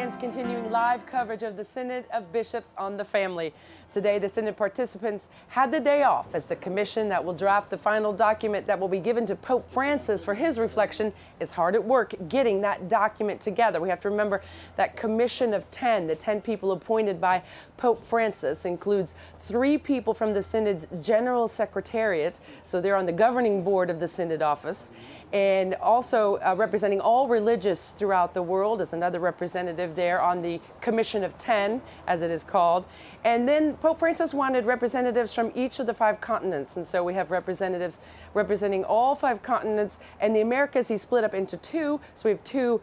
begins continuing live coverage of the Synod of Bishops on the Family. Today, the Synod participants had the day off as the commission that will draft the final document that will be given to Pope Francis for his reflection is hard at work getting that document together. We have to remember that commission of 10, the 10 people appointed by Pope Francis, includes 3 people from the Synod's General Secretariat, so they're on the governing board of the Synod office, and also representing all religious throughout the world as another representative there on the Commission of 10, as it is called. And then Pope Francis wanted representatives from each of the 5 continents, and so we have representatives representing all 5 continents, and the Americas he split up into 2, so we have 2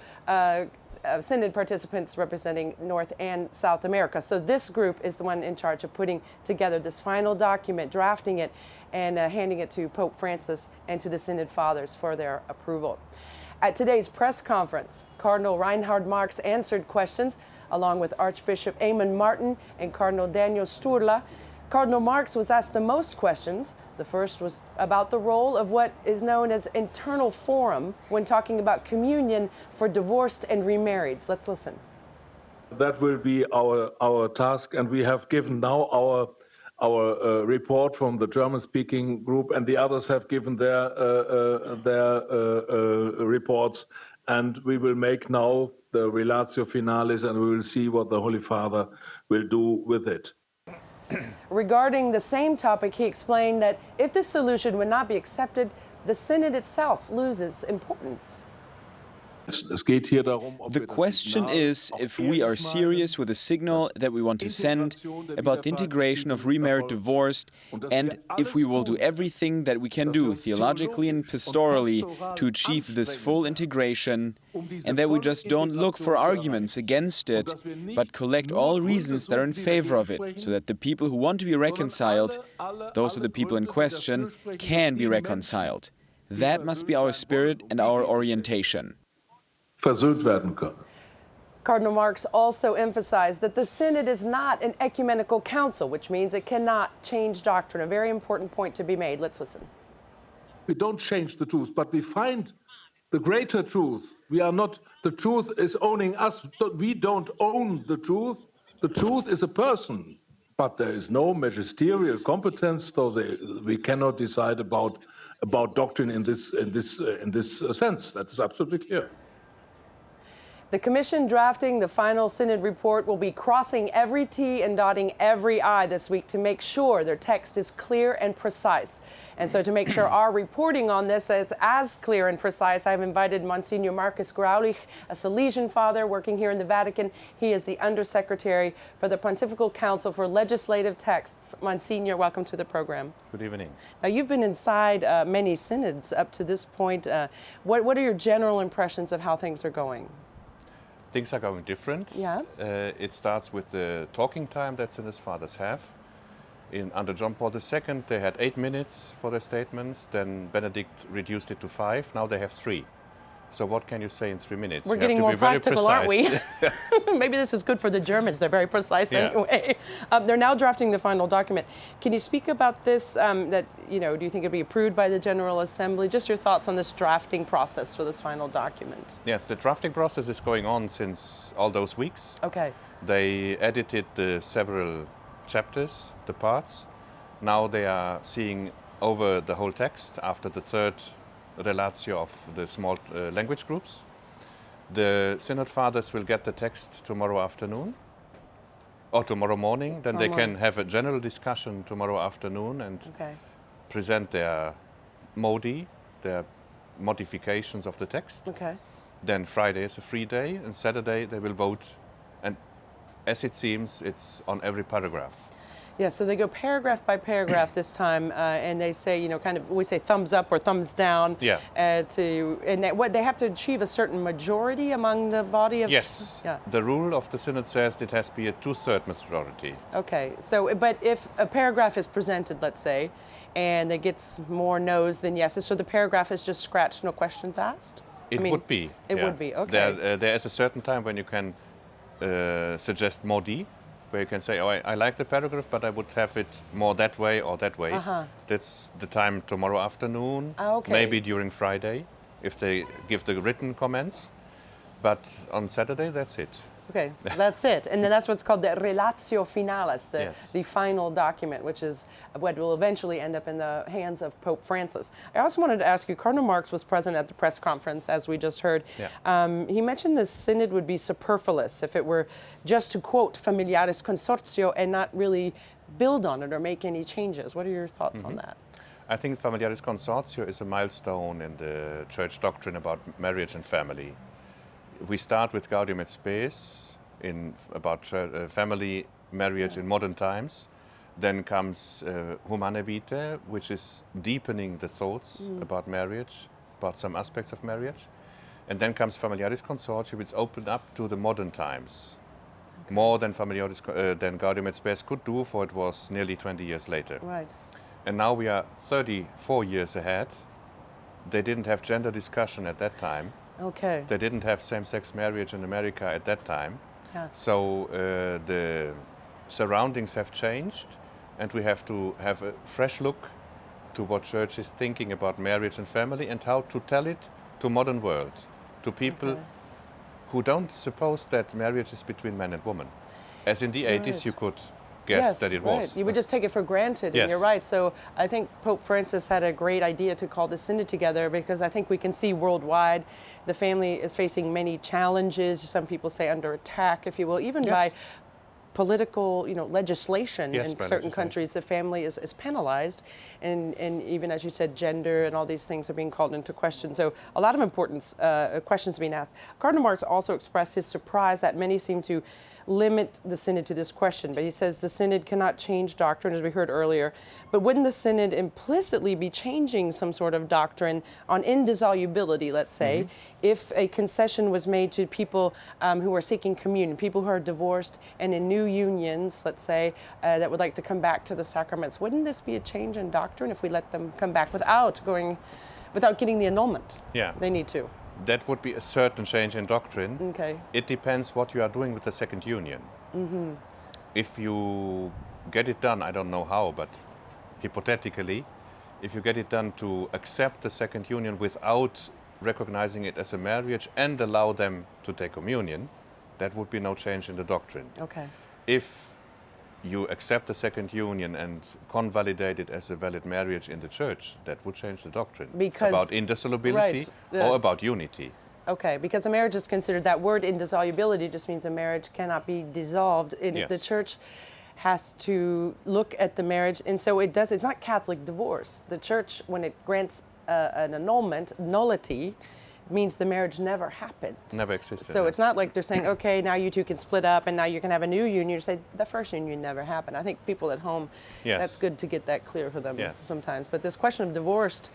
Synod participants representing North and South America. So this group is the one in charge of putting together this final document, drafting it, and handing it to Pope Francis and to the Synod Fathers for their approval. At today's press conference, Cardinal Reinhard Marx answered questions along with Archbishop Eamon Martin and Cardinal Daniel Sturla. Cardinal Marx was asked the most questions. The first was about the role of what is known as internal forum when talking about communion for divorced and remarrieds. Let's listen. That will be our task, and we have given now our report from the German-speaking group, and the others have given their reports, and we will make now the relatio finalis, and we will see what the Holy Father will do with it. Regarding the same topic, he explained that if the solution would not be accepted, the Synod itself loses importance. The question is if we are serious with the signal that we want to send about the integration of remarried divorced, and if we will do everything that we can do theologically and pastorally to achieve this full integration, and that we just don't look for arguments against it, but collect all reasons that are in favor of it, so that the people who want to be reconciled, those are the people in question, can be reconciled. That must be our spirit and our orientation. Versöhnt werden können. Cardinal Marx also emphasized that the Synod is not an ecumenical council, which means it cannot change doctrine. A very important point to be made. Let's listen. We don't change the truth, but we find the greater truth. We are not, the truth is owning us. We don't own the truth. The truth is a person. But there is no magisterial competence, so we cannot decide about doctrine in this sense. That is absolutely clear. The commission drafting the final Synod report will be crossing every T and dotting every I this week to make sure their text is clear and precise. And so to make sure our reporting on this is as clear and precise, I've invited Monsignor Marcus Graulich, a Salesian father working here in the Vatican. He is the Undersecretary for the Pontifical Council for Legislative Texts. Monsignor, welcome to the program. Good evening. Now, you've been inside many synods up to this point. What are your general impressions of how things are going? Things are going different. Yeah. It starts with the talking time that Synod Fathers have. Under John Paul II, they had 8 minutes for their statements. Then Benedict reduced it to 5. Now they have 3. So what can you say in 3 minutes? We're getting more practical, aren't we? Maybe this is good for the Germans. They're very precise anyway. They're now drafting the final document. Can you speak about this? Do you think it'll be approved by the General Assembly? Just your thoughts on this drafting process for this final document. Yes, the drafting process is going on since all those weeks. Okay. They edited the several chapters, the parts. Now they are seeing over the whole text after the 3rd relatio of the small language groups. The Synod Fathers will get the text tomorrow afternoon or tomorrow morning. Then they can have a general discussion tomorrow afternoon and present their modi, their modifications of the text. Okay. Then Friday is a free day, and Saturday they will vote. And as it seems, it's on every paragraph. Yeah, so they go paragraph by paragraph this time, and they say, we say thumbs up or thumbs down. Yeah. What they have to achieve a certain majority among the body of. Yes. Yeah. The rule of the Synod says it has to be a 2/3 majority. Okay. So, but if a paragraph is presented, let's say, and it gets more no's than yeses, so the paragraph is just scratched, no questions asked. It would be. It would be. Okay. There is a certain time when you can suggest modi, where you can say, oh, I like the paragraph, but I would have it more that way or that way. That's the time tomorrow afternoon, maybe during Friday, if they give the written comments. But on Saturday, that's it. Okay, that's it. And then that's what's called the relatio finalis, Yes. the final document, which is what will eventually end up in the hands of Pope Francis. I also wanted to ask you, Cardinal Marx was present at the press conference, as we just heard. Yeah. He mentioned the synod would be superfluous if it were just to quote Familiaris Consortio and not really build on it or make any changes. What are your thoughts on that? I think Familiaris Consortio is a milestone in the church doctrine about marriage and family. We start with Gaudium et Spes about family marriage in modern times. Then comes Humanae Vitae, which is deepening the thoughts about marriage, about some aspects of marriage. And then comes Familiaris Consortio, which opened up to the modern times. More than than Gaudium et Spes could do, for it was nearly 20 years later. Right. And now we are 34 years ahead. They didn't have gender discussion at that time. Okay. They didn't have same-sex marriage in America at that time. Yeah. So the surroundings have changed, and we have to have a fresh look to what church is thinking about marriage and family and how to tell it to modern world, to people who don't suppose that marriage is between man and woman. As in the 80s you could guess that it was. You would just take it for granted, and you're right. So I think Pope Francis had a great idea to call the Synod together, because I think we can see worldwide the family is facing many challenges. Some people say under attack, if you will, even by political, legislation in certain countries. The family is penalized, and even as you said, gender and all these things are being called into question. So a lot of important questions being asked. Cardinal Marx also expressed his surprise that many seem to limit the Synod to this question, but he says the Synod cannot change doctrine, as we heard earlier. But wouldn't the Synod implicitly be changing some sort of doctrine on indissolubility, let's say, if a concession was made to people who are seeking communion, people who are divorced and in new unions, let's say, that would like to come back to the sacraments? Wouldn't this be a change in doctrine if we let them come back without getting the annulment? Yeah. They need to. That would be a certain change in doctrine. Okay. It depends what you are doing with the second union. If you get it done, I don't know how, but hypothetically, if you get it done to accept the second union without recognizing it as a marriage and allow them to take communion, that would be no change in the doctrine. Okay. If you accept the second union and convalidate it as a valid marriage in the church, that would change the doctrine. Because, about indissolubility or about unity. Okay, because a marriage is considered, that word indissolubility just means a marriage cannot be dissolved. The church has to look at the marriage, and so it's not Catholic divorce. The church, when it grants an annulment, nullity, means the marriage never happened. Never existed. So it's not like they're saying, okay, now you two can split up and now you can have a new union. You say the first union never happened. I think people at home, that's good to get that clear for them sometimes. But this question of divorced,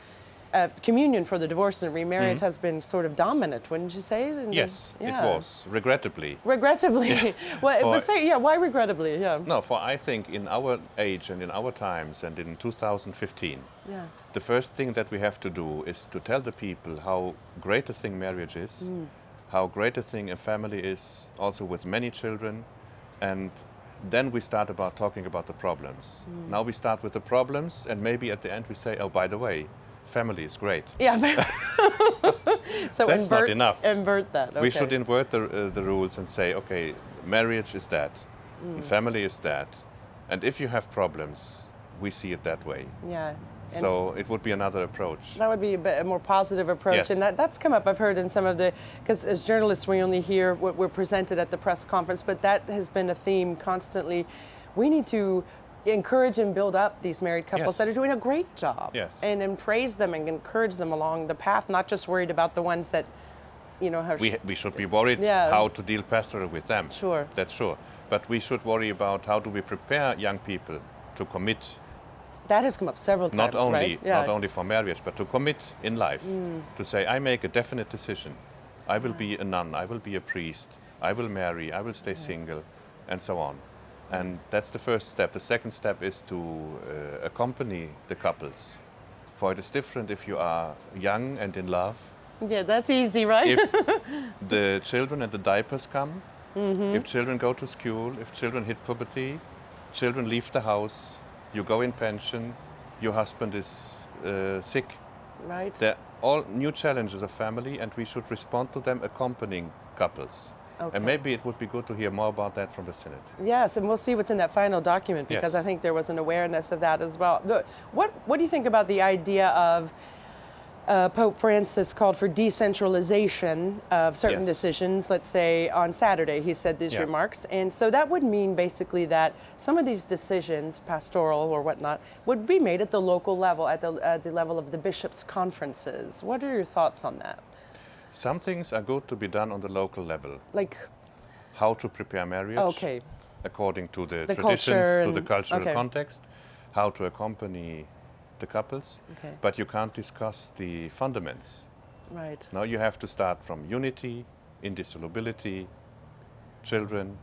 communion for the divorced and remarried has been sort of dominant, wouldn't you say? Yes, it was, regrettably. Regrettably. Why regrettably? Yeah. No, for I think in our age and in our times and in 2015, the first thing that we have to do is to tell the people how great a thing marriage is, how great a thing a family is, also with many children, and then we start talking about the problems. Now we start with the problems, and maybe at the end we say, oh, by the way, family is great. Yeah. So that's not enough. Invert that. Okay. We should invert the rules and say, okay, marriage is that, and family is that, and if you have problems, we see it that way. Yeah. So it would be another approach. That would be a more positive approach, and that's come up. I've heard in some of because as journalists we only hear what we're presented at the press conference, but that has been a theme constantly. We need to encourage and build up these married couples that are doing a great job, and praise them and encourage them along the path, not just worried about the ones that, have... We should be worried how to deal pastorally with them. Sure. That's sure. But we should worry about how do we prepare young people to commit. That has come up several times, not only for marriage, but to commit in life. To say, I make a definite decision. I will be a nun, I will be a priest, I will marry, I will stay single, and so on. And that's the first step. The second step is to accompany the couples. For it is different if you are young and in love. Yeah, that's easy, right? If the children and the diapers come, if children go to school, if children hit puberty, children leave the house, you go in pension, your husband is sick. Right. They're all new challenges of family, and we should respond to them accompanying couples. Okay. And maybe it would be good to hear more about that from the Synod. Yes, and we'll see what's in that final document because Yes. I think there was an awareness of that as well. What do you think about the idea of Pope Francis called for decentralization of certain Yes. decisions? Let's say on Saturday he said these Yeah. remarks, and so that would mean basically that some of these decisions, pastoral or whatnot, would be made at the local level, at the level of the bishops' conferences. What are your thoughts on that? Some things are good to be done on the local level. Like, How to prepare marriage okay, according to the, The traditions, culture to the and- cultural okay. context, how to accompany the couples, Okay. but you can't discuss the fundaments. right. Now you have to start from unity, indissolubility, children,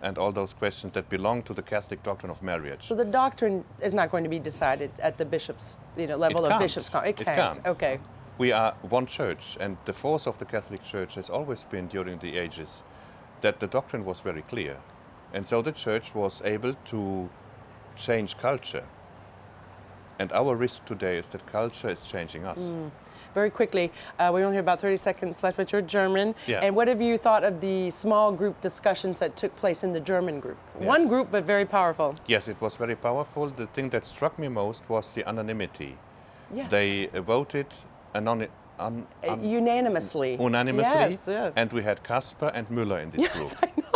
and all those questions that belong to the Catholic doctrine of marriage. So the doctrine is not going to be decided at the bishops, level of can't. bishops. It It can't. can't. Okay. We are one church, and the force of the Catholic Church has always been during the ages that the doctrine was very clear. And so the Church was able to change culture. And our risk today is that culture is changing us. Very quickly, we only have about 30 seconds left, but you're German. Yeah. And what have you thought of the small group discussions that took place in the German group? Yes. One group, but very powerful. Yes, it was very powerful. The thing that struck me most was the anonymity. Yes. They voted Unanimously. unanimously, Yes, yeah. and we had Kasper and Müller in this group. Yes, I know.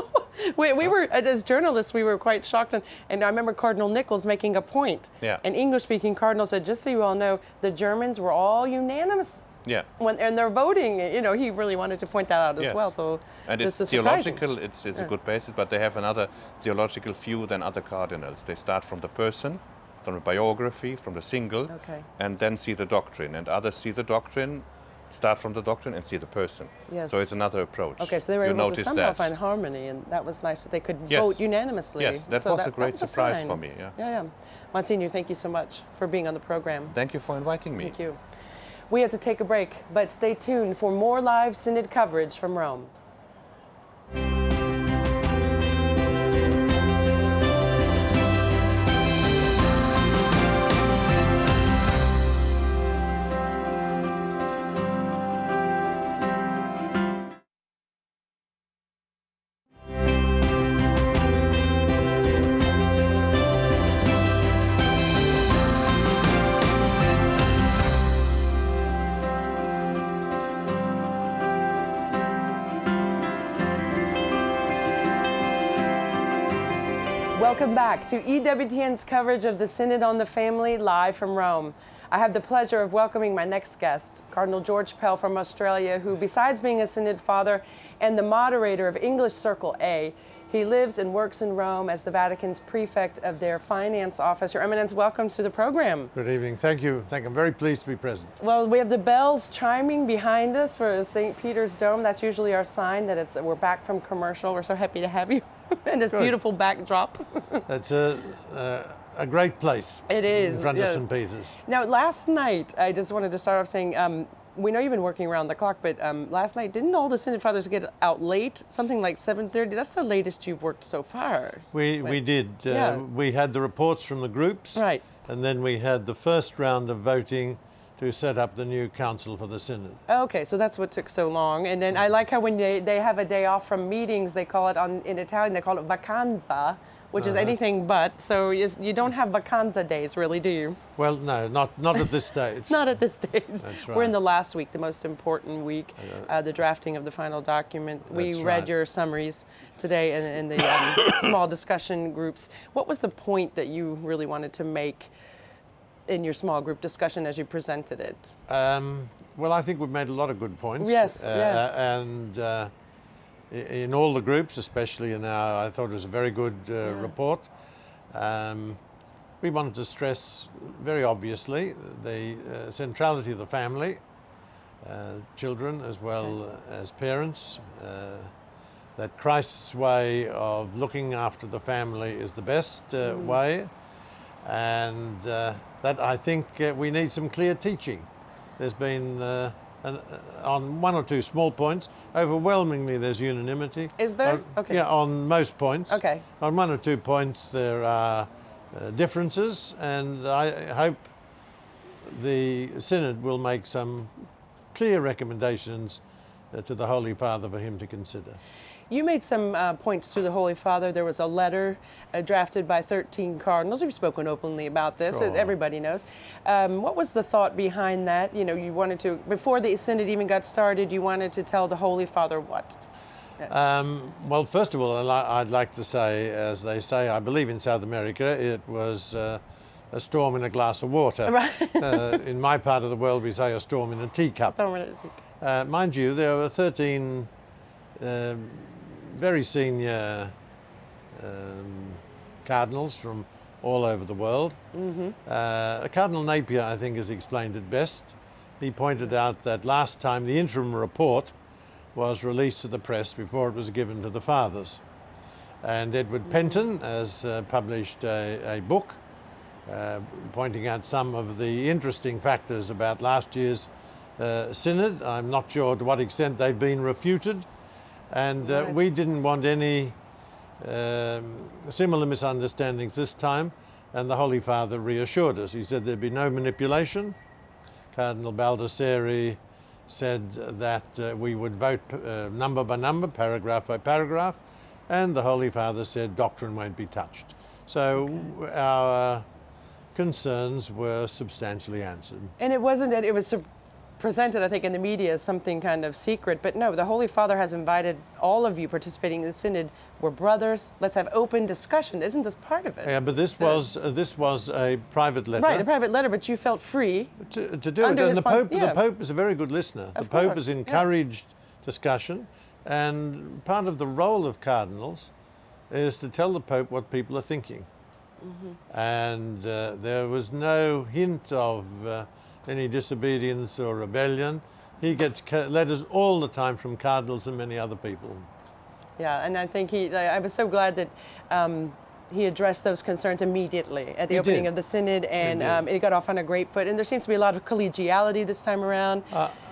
We were, as journalists, we were quite shocked. And I remember Cardinal Nichols making a point. Yeah. An English-speaking cardinal said, just so you all know, the Germans were all unanimous Yeah. and they're voting. He really wanted to point that out as Yes. well. So And this it's is surprising. theological, it's a good basis, but they have another theological view than other cardinals. They start from the person, from the biography, from the single, Okay. and then see the doctrine. And others see the doctrine, start from the doctrine and see the person. Yes. So it's another approach. Okay, so they were You able to notice somehow that. find harmony, and that was nice that they could Yes. vote unanimously. Yes, that So was a great was surprise sign. for me, yeah. Yeah. Monsignor, thank you so much for being on the program. Thank you for inviting me. Thank you. We have to take a break, but stay tuned for more live Synod coverage from Rome. Welcome back to EWTN's coverage of the Synod on the Family, live from Rome. I have the pleasure of welcoming my next guest, Cardinal George Pell from Australia, who, besides being a Synod Father and the moderator of English Circle A, he lives and works in Rome as the Vatican's prefect of their finance office. Your Eminence, welcome to the program. Good evening. Thank you. I'm very pleased to be present. Well, we have the bells chiming behind us for St. Peter's Dome. That's usually our sign that we're back from commercial. We're so happy to have you in this Good. beautiful backdrop. It's a great place. It is, In front yeah. of St. Peter's. Now, last night, I just wanted to start off saying, we know you've been working around the clock, but last night, didn't all the Synod Fathers get out late? Something like 7:30? That's the latest you've worked so far. We did. Yeah. We had the reports from the groups. Right. And then we had the first round of voting to set up the new council for the Synod. Okay, so that's what took so long. And then I like how when they have a day off from meetings, they call it, in Italian, they call it vacanza, which is anything but. So you don't have vacanza days, really, do you? Well, no, not at this stage. Not at this stage. That's We're in right. the last week, the most important week, the drafting of the final document. We That's read right. your summaries today in the small discussion groups. What was the point that you really wanted to make in your small group discussion as you presented it? Well, I think we've made a lot of good points. Yes, yeah. And in all the groups, especially in our, I thought it was a very good report. We wanted to stress very obviously the centrality of the family, children as well as parents, that Christ's way of looking after the family is the best way, and that I think we need some clear teaching. There's been, on one or two small points, overwhelmingly there's unanimity. Is there? Okay. Yeah, on most points. Okay. On one or two points there are differences, and I hope the Synod will make some clear recommendations to the Holy Father for him to consider. You made some points to the Holy Father. There was a letter drafted by 13 cardinals. You've spoken openly about this, as Sure. everybody knows. What was the thought behind that? You know, you wanted to, before the Synod even got started, you wanted to tell the Holy Father what? Well, first of all, I'd like to say, as they say, I believe in South America, it was a storm in a glass of water. Right. In my part of the world, we say a storm in a teacup. Mind you, there were 13 very senior cardinals from all over the world. Cardinal Napier, I think, has explained it best. He pointed out that last time the interim report was released to the press before it was given to the fathers. And Edward Penton has published a book pointing out some of the interesting factors about last year's Synod. I'm not sure to what extent they've been refuted. And we didn't want any similar misunderstandings this time, and the Holy Father reassured us. He said there'd be no manipulation. Cardinal Baldassari said that we would vote number by number, paragraph by paragraph, and the Holy Father said doctrine won't be touched. So our concerns were substantially answered. And it wasn't, it was presented, I think, in the media as something kind of secret, but no, the Holy Father has invited all of you participating in the Synod. We're brothers. Let's have open discussion. Isn't this part of it? Yeah, but this was a private letter. Right, a private letter, but you felt free to do it. And the Pope is a very good listener. The Pope has encouraged discussion, and part of the role of cardinals is to tell the Pope what people are thinking. And there was no hint of any disobedience or rebellion. He gets letters all the time from cardinals and many other people. Yeah, and I think I was so glad that he addressed those concerns immediately at the opening of the Synod, and it got off on a great foot. And there seems to be a lot of collegiality this time around.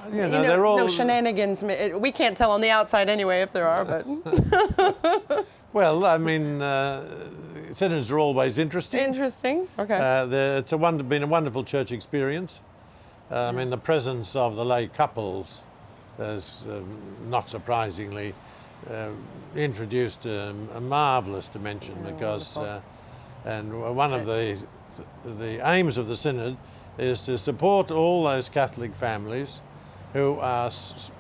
They're all... No shenanigans. We can't tell on the outside anyway if there are, but... Well, I mean, synods are always interesting. Interesting, okay. It's been a wonderful church experience. I mean, the presence of the lay couples has, not surprisingly, introduced a marvellous dimension because, and one of the aims of the Synod is to support all those Catholic families who are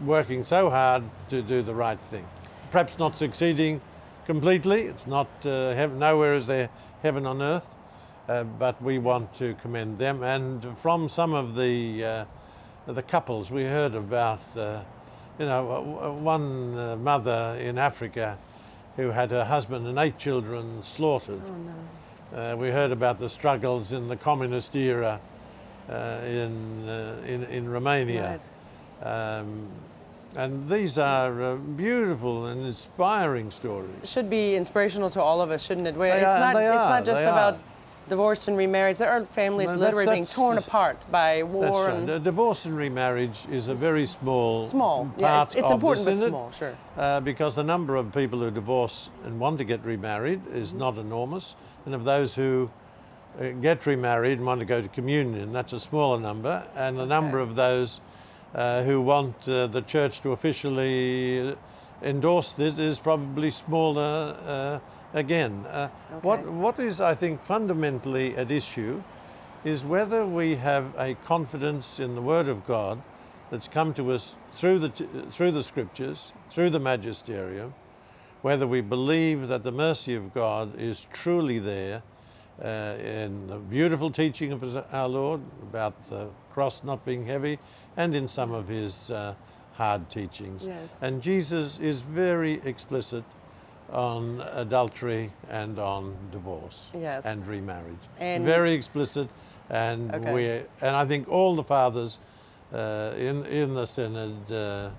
working so hard to do the right thing. Perhaps not succeeding completely, it's not, nowhere is there heaven on earth, but we want to commend them. And from some of the couples, we heard about, one mother in Africa who had her husband and 8 children slaughtered. Oh, no. We heard about the struggles in the communist era in Romania. Right. And these are beautiful and inspiring stories. It should be inspirational to all of us, shouldn't it? It's not just about divorce and remarriage. There are families literally being torn apart by war. That's right. Divorce and remarriage is a very small part it's of important, the Synod, but small, sure. Because the number of people who divorce and want to get remarried is not enormous, and of those who get remarried and want to go to communion, that's a smaller number, and the number of those who want the church to officially endorse this is probably smaller again. What is, I think, fundamentally at issue is whether we have a confidence in the Word of God that's come to us through the Scriptures, through the Magisterium, whether we believe that the mercy of God is truly there in the beautiful teaching of our Lord about the cross not being heavy, and in some of his hard teachings. Yes. And Jesus is very explicit on adultery and on divorce and remarriage. And very explicit, and I think all the fathers in the Synod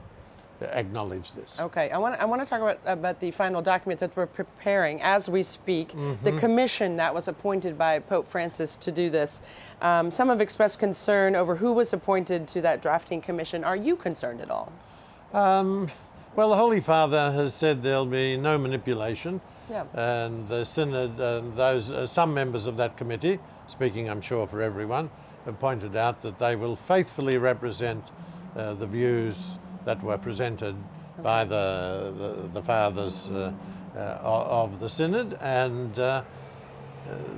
acknowledge this. Okay, I want to talk about the final document that we're preparing as we speak, the commission that was appointed by Pope Francis to do this. Some have expressed concern over who was appointed to that drafting commission. Are you concerned at all? Well, the Holy Father has said there'll be no manipulation, and the Synod, some members of that committee, speaking I'm sure for everyone, have pointed out that they will faithfully represent the views that were presented by the fathers of the Synod, and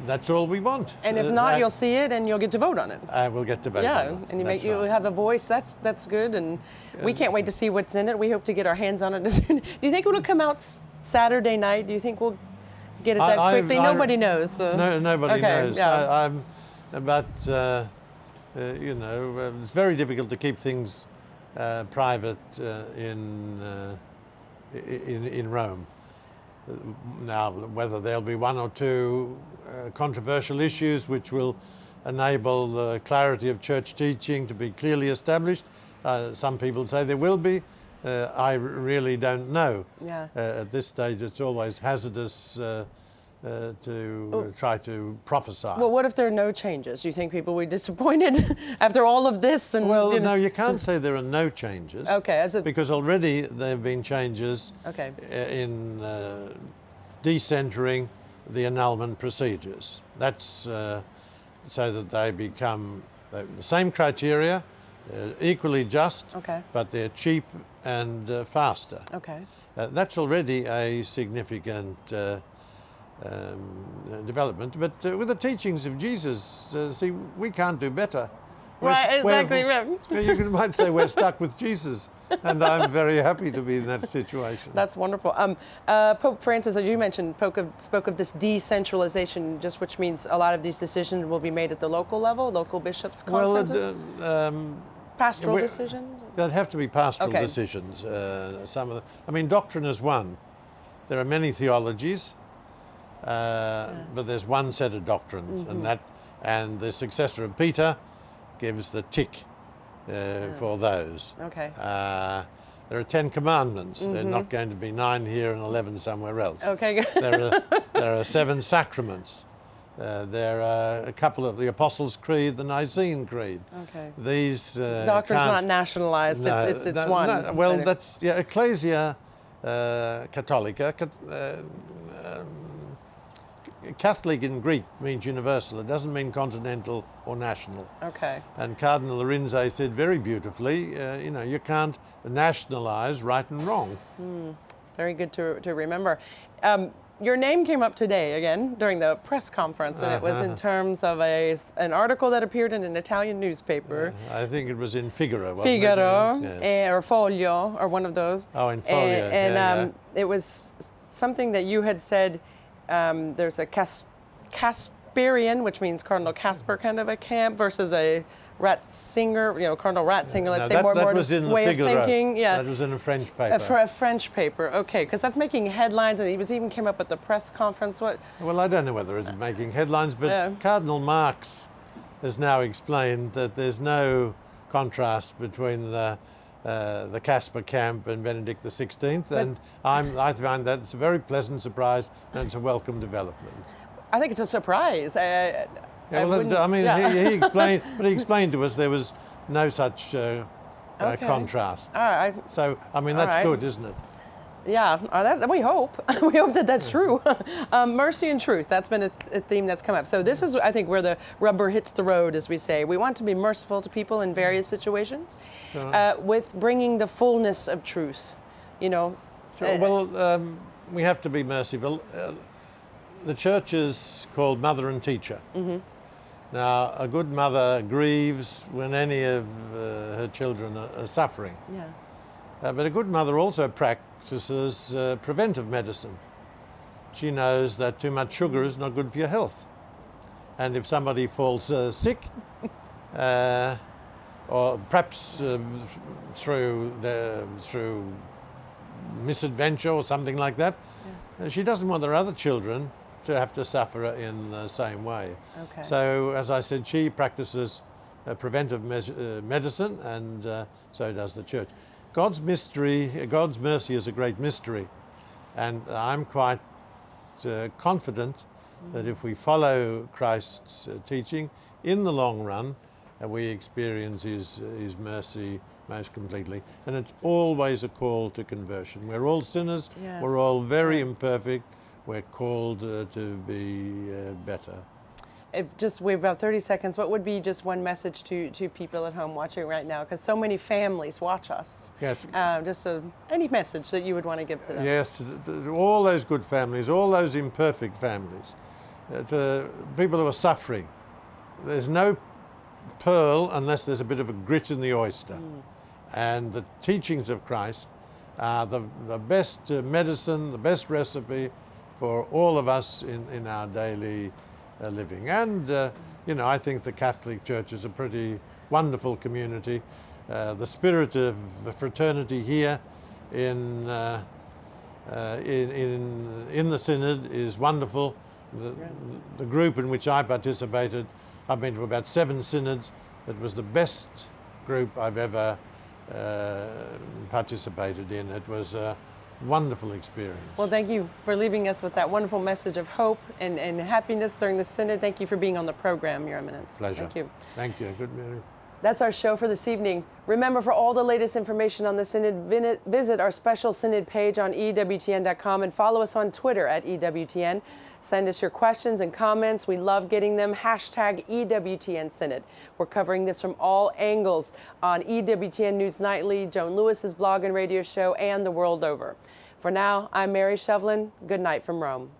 that's all we want. And if not, you'll see it and you'll get to vote on it. We'll get to vote on it. And you have a voice. That's good, and we can't wait to see what's in it. We hope to get our hands on it. Do you think it'll come out Saturday night? Do you think we'll get it that quickly? Nobody knows. So. No, nobody knows. Yeah. But you know, it's very difficult to keep things private in Rome. Now, whether there'll be one or two controversial issues which will enable the clarity of church teaching to be clearly established, some people say there will be. I really don't know. Yeah. At this stage, it's always hazardous to try to prophesy. Well, what if there are no changes? Do you think people will be disappointed after all of this? And, well, no, you can't say there are no changes. Okay. Because already there have been changes in decentering the annulment procedures. That's so that they become the same criteria, equally just, but they're cheap and faster. Okay. That's already a significant development, but with the teachings of Jesus, see, we can't do better. Right, exactly. You might say we're stuck with Jesus, and I'm very happy to be in that situation. That's wonderful. Pope Francis, as you mentioned, spoke of this decentralization, just which means a lot of these decisions will be made at the local level, local bishops' conferences? Pastoral decisions? There'd have to be pastoral decisions. Some of them. I mean, doctrine is one. There are many theologies, but there's one set of doctrines, and the successor of Peter gives the tick for those. Okay. There are 10 commandments. They're not going to be 9 here and 11 somewhere else. Okay. There are 7 sacraments. There are a couple of the Apostles' Creed, the Nicene Creed. Okay. These doctrine's not nationalized. No, it's one. No, well, that's Ecclesia Catholica. Catholic in Greek means universal. It doesn't mean continental or national. Okay. And Cardinal Lorenzo said very beautifully, you know, you can't nationalize right and wrong. Very good to remember. Your name came up today again during the press conference, and it was in terms of an article that appeared in an Italian newspaper. I think it was in Figaro. Figaro, yes. Or Foglio, or one of those. Oh, in Foglio. And it was something that you had said. There's a Casperian, which means Cardinal Casper kind of a camp, versus a Ratzinger, you know, Cardinal Ratzinger, let's say, more way of thinking. Yeah. That was in a French paper. For a French paper, okay, because that's making headlines, and he even came up at the press conference. What? Well, I don't know whether it's making headlines, but Cardinal Marx has now explained that there's no contrast between the Casper camp and Benedict XVI, and I find that it's a very pleasant surprise, and it's a welcome development. I think it's a surprise. I mean, he explained, but he explained to us there was no such contrast. All right. So, I mean, that's good, isn't it? Yeah, we hope. We hope that that's true. Mercy and truth, that's been a theme that's come up. So this is, I think, where the rubber hits the road, as we say. We want to be merciful to people in various situations with bringing the fullness of truth, you know. Well, we have to be merciful. The church is called mother and teacher. Now, a good mother grieves when any of her children are suffering. Yeah. But a good mother also practices preventive medicine. She knows that too much sugar is not good for your health. And if somebody falls sick, or perhaps through misadventure or something like that, she doesn't want her other children to have to suffer in the same way. Okay. So, as I said, she practices preventive medicine, and so does the church. God's mercy is a great mystery, and I'm quite confident that if we follow Christ's teaching in the long run, we experience His mercy most completely. And it's always a call to conversion. We're all sinners. Yes. We're all very imperfect. We're called to be better. we have about 30 seconds, what would be just one message to people at home watching right now? Because so many families watch us. Yes. Any message that you would want to give to them? Yes, to all those good families, all those imperfect families, to people who are suffering. There's no pearl unless there's a bit of a grit in the oyster. And the teachings of Christ are the best medicine, the best recipe for all of us in our daily living. And, you know, I think the Catholic Church is a pretty wonderful community. The spirit of fraternity here in the Synod is wonderful. The group in which I participated, I've been to about 7 synods. It was the best group I've ever participated in. It was a wonderful experience. Well, thank you for leaving us with that wonderful message of hope and happiness during the Synod. Thank you for being on the program, Your Eminence. Pleasure. Thank you. Thank you. Good morning. That's our show for this evening. Remember, for all the latest information on the Synod, visit our special Synod page on EWTN.com and follow us on Twitter at EWTN. Send us your questions and comments. We love getting them. Hashtag EWTN Synod. We're covering this from all angles on EWTN News Nightly, Joan Lewis's blog and radio show, and the world over. For now, I'm Mary Shevlin. Good night from Rome.